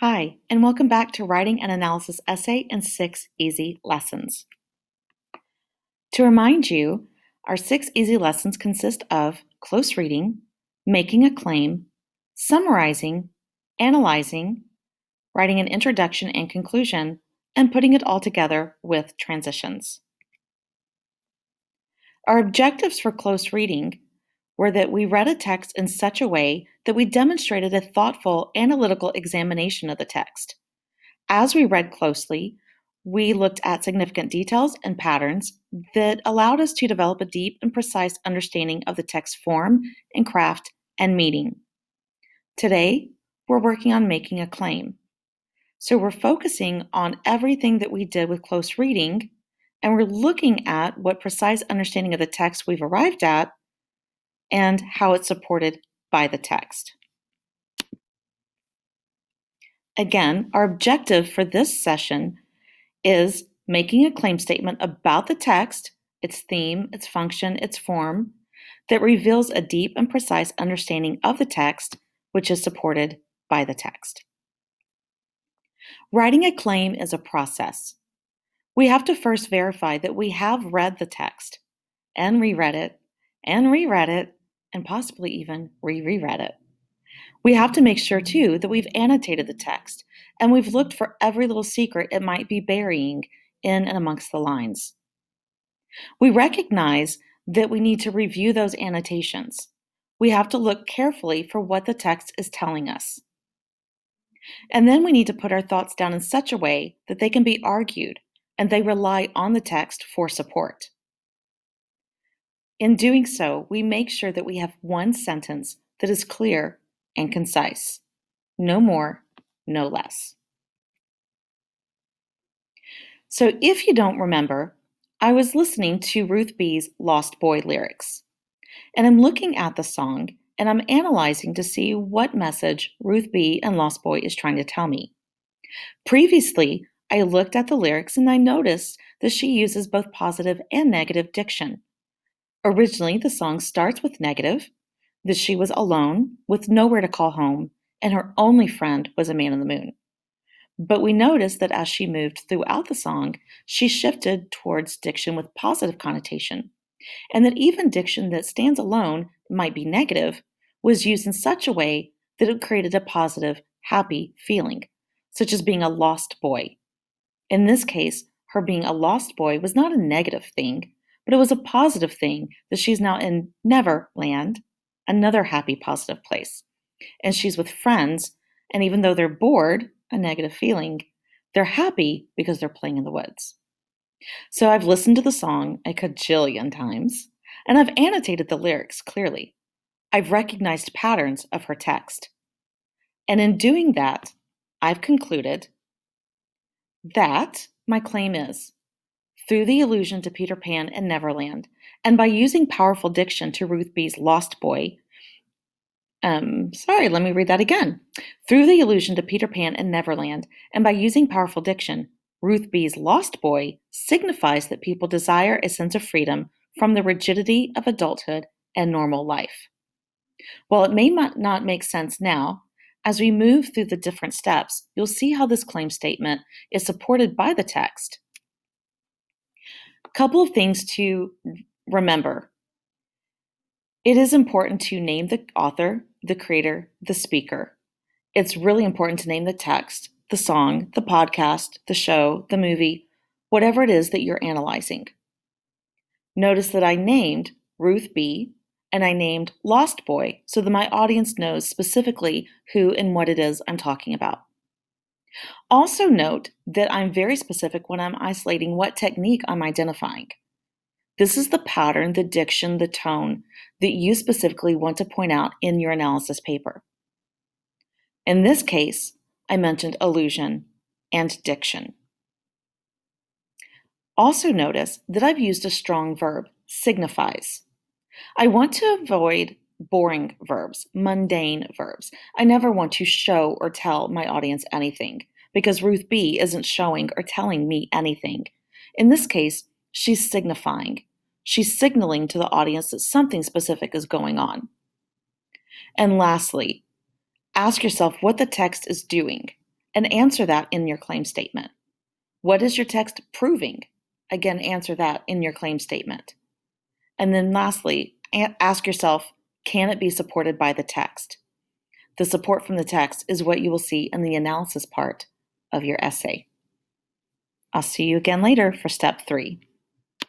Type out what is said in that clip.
Hi, and welcome back to Writing an Analysis Essay in 6 Easy Lessons. To remind you, our 6 easy lessons consist of close reading, making a claim, summarizing, analyzing, writing an introduction and conclusion, and putting it all together with transitions. Our objectives for close reading were that we read a text in such a way that we demonstrated a thoughtful, analytical examination of the text. As we read closely, we looked at significant details and patterns that allowed us to develop a deep and precise understanding of the text's form and craft and meaning. Today, we're working on making a claim. So we're focusing on everything that we did with close reading, and we're looking at what precise understanding of the text we've arrived at and how it's supported by the text. Again, our objective for this session is making a claim statement about the text, its theme, its function, its form, that reveals a deep and precise understanding of the text, which is supported by the text. Writing a claim is a process. We have to first verify that we have read the text, and reread it, and possibly even reread it. We have to make sure, too, that we've annotated the text, and we've looked for every little secret it might be burying in and amongst the lines. We recognize that we need to review those annotations. We have to look carefully for what the text is telling us. And then we need to put our thoughts down in such a way that they can be argued, and they rely on the text for support. In doing so, we make sure that we have one sentence that is clear and concise. No more, no less. So if you don't remember, I was listening to Ruth B's Lost Boy lyrics, and I'm looking at the song and I'm analyzing to see what message Ruth B and Lost Boy is trying to tell me. Previously, I looked at the lyrics and I noticed that she uses both positive and negative diction. Originally, the song starts with negative, that she was alone with nowhere to call home, and her only friend was a man in the moon. But we noticed that as she moved throughout the song, she shifted towards diction with positive connotation, and that even diction that stands alone might be negative was used in such a way that it created a positive, happy feeling, such as being a lost boy. In this case, her being a lost boy was not a negative thing, but it was a positive thing that she's now in Neverland, another happy, positive place. And she's with friends, and even though they're bored, a negative feeling, they're happy because they're playing in the woods. So I've listened to the song a cajillion times, and I've annotated the lyrics clearly. I've recognized patterns of her text. And in doing that, I've concluded that my claim is, through the allusion to Peter Pan and Neverland, and by using powerful diction to Ruth B's Lost Boy, let me read that again. Through the allusion to Peter Pan and Neverland, and by using powerful diction, Ruth B's Lost Boy signifies that people desire a sense of freedom from the rigidity of adulthood and normal life. While it may not make sense now, as we move through the different steps, you'll see how this claim statement is supported by the text. A couple of things to remember. It is important to name the author, the creator, the speaker. It's really important to name the text, the song, the podcast, the show, the movie, whatever it is that you're analyzing. Notice that I named Ruth B and I named Lost Boy so that my audience knows specifically who and what it is I'm talking about. Also note that I'm very specific when I'm isolating what technique I'm identifying. This is the pattern, the diction, the tone that you specifically want to point out in your analysis paper. In this case, I mentioned allusion and diction. Also notice that I've used a strong verb, signifies. I want to avoid boring verbs, mundane verbs. I never want to show or tell my audience anything because Ruth B isn't showing or telling me anything. In this case, she's signifying. She's signaling to the audience that something specific is going on. And lastly, ask yourself what the text is doing. And answer that in your claim statement. What is your text proving? Again, answer that in your claim statement. And then lastly, ask yourself, can it be supported by the text? The support from the text is what you will see in the analysis part of your essay. I'll see you again later for step 3.